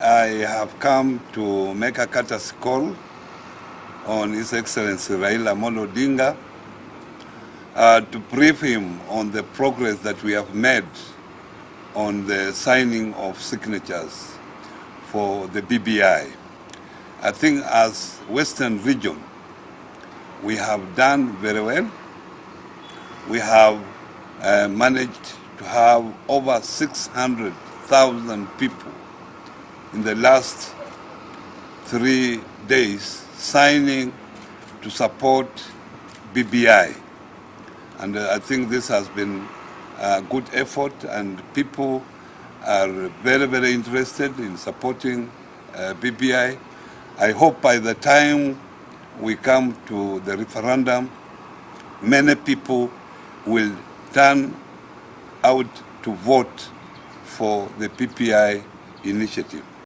I have come to make a courtesy call on His Excellency Raila Amolo Odinga to brief him on the progress that we have made on the signing of signatures for the BBI. I think as Western region, we have done very well. We have managed to have over 600,000 people in the last 3 days signing to support BBI. And I think this has been a good effort, and people are very, very interested in supporting BBI. I hope by the time we come to the referendum, many people will turn out to vote for the BBI initiative.